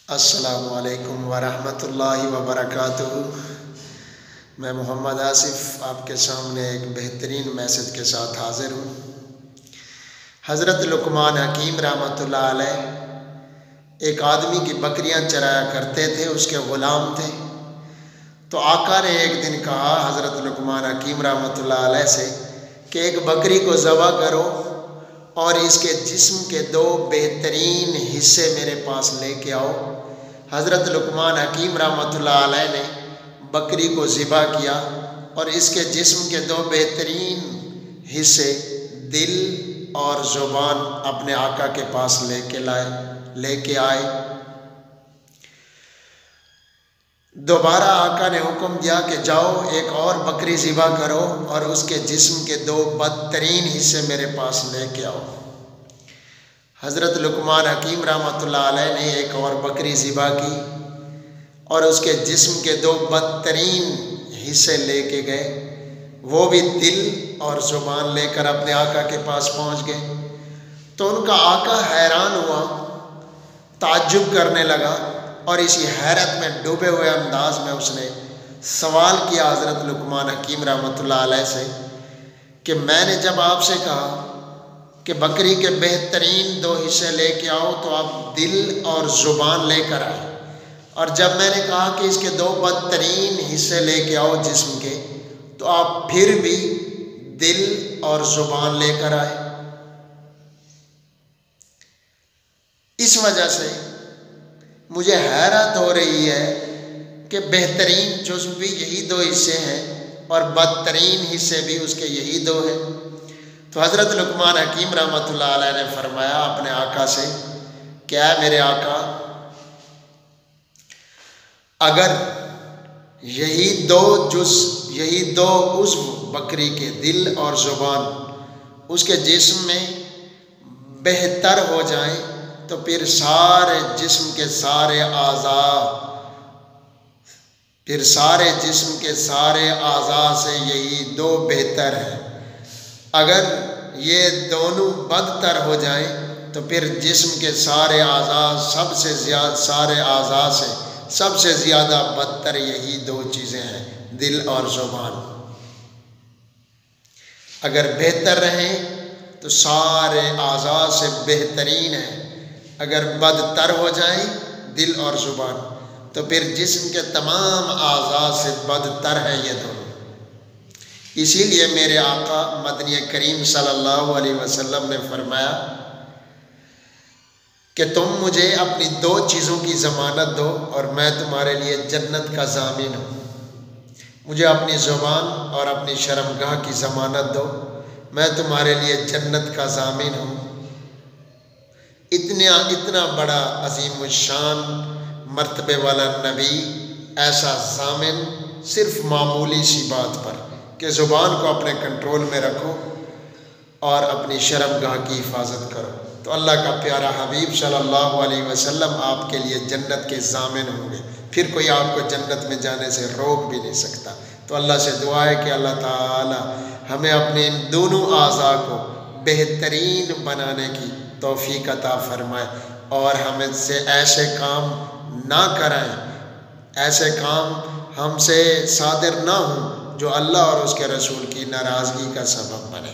السلام علیکم ورحمۃ اللہ وبرکاتہ۔ میں محمد آصف آپ کے سامنے ایک بہترین میسج کے ساتھ حاضر ہوں۔ حضرت لقمان حکیم رحمۃ اللہ علیہ ایک آدمی کی بکریاں چرایا کرتے تھے، اس کے غلام تھے۔ تو آقا نے ایک دن کہا حضرت لقمان حکیم رحمۃ اللہ علیہ سے کہ ایک بکری کو ذبح کرو اور اس کے جسم کے 2 بہترین حصے میرے پاس لے کے آؤ۔ حضرت لقمان حکیم رحمۃ اللہ علیہ نے بکری کو ذبح کیا اور اس کے جسم کے 2 بہترین حصے دل اور زبان اپنے آقا کے پاس لے کے آئے۔ دوبارہ آقا نے حکم دیا کہ جاؤ ایک اور بکری ذبح کرو اور اس کے جسم کے 2 بدترین حصے میرے پاس لے کے آؤ۔ حضرت لقمان حکیم رحمۃ اللہ علیہ نے ایک اور بکری ذبح کی اور اس کے جسم کے 2 بدترین حصے لے کے گئے، وہ بھی دل اور زبان لے کر اپنے آقا کے پاس پہنچ گئے۔ تو ان کا آقا حیران ہوا، تعجب کرنے لگا اور اسی حیرت میں ڈوبے ہوئے انداز میں اس نے سوال کیا حضرت لقمان حکیم رحمۃ اللہ علیہ سے کہ میں نے جب آپ سے کہا کہ بکری کے بہترین 2 حصے لے کے آؤ تو آپ دل اور زبان لے کر آئے، اور جب میں نے کہا کہ اس کے 2 بدترین حصے لے کے آؤ جسم کے تو آپ پھر بھی دل اور زبان لے کر آئے۔ اس وجہ سے مجھے حیرت ہو رہی ہے کہ بہترین جزو بھی یہی 2 حصے ہیں اور بدترین حصے بھی اس کے یہی 2 ہیں۔ تو حضرت لقمان حکیم رحمۃ اللہ علیہ نے فرمایا اپنے آقا سے کہ اے میرے آقا، اگر یہی 2 عضو بکری کے دل اور زبان اس کے جسم میں بہتر ہو جائیں تو پھر سارے جسم کے سارے اعضاء سے یہی 2 بہتر ہیں۔ اگر یہ دونوں بدتر ہو جائیں تو پھر جسم کے سارے اعضاء سے سب سے زیادہ بدتر یہی 2 چیزیں ہیں، دل اور زبان۔ اگر بہتر رہیں تو سارے اعضاء سے بہترین ہیں، اگر بدتر ہو جائیں دل اور زبان تو پھر جسم کے تمام اعضاء سے بدتر ہیں یہ دونوں۔ اسی لیے میرے آقا مدنی کریم صلی اللہ علیہ وسلم نے فرمایا کہ تم مجھے اپنی 2 چیزوں کی ضمانت دو اور میں تمہارے لیے جنت کا ضامن ہوں۔ مجھے اپنی زبان اور اپنی شرمگاہ کی ضمانت دو، میں تمہارے لیے جنت کا ضامن ہوں۔ اتنا بڑا عظیم الشان مرتبے والا نبی ایسا ضامن صرف معمولی سی بات پر کہ زبان کو اپنے کنٹرول میں رکھو اور اپنی شرمگاہ کی حفاظت کرو، تو اللہ کا پیارا حبیب صلی اللہ علیہ وسلم آپ کے لیے جنت کے ضامن ہوں گے، پھر کوئی آپ کو جنت میں جانے سے روک بھی نہیں سکتا۔ تو اللہ سے دعا ہے کہ اللہ تعالی ہمیں اپنے ان دونوں اعضاء کو بہترین بنانے کی توفیق عطا فرمائے اور ہمیں سے ایسے کام نہ کرائیں، ایسے کام ہم سے صادر نہ ہوں جو اللہ اور اس کے رسول کی ناراضگی کا سبب بنے۔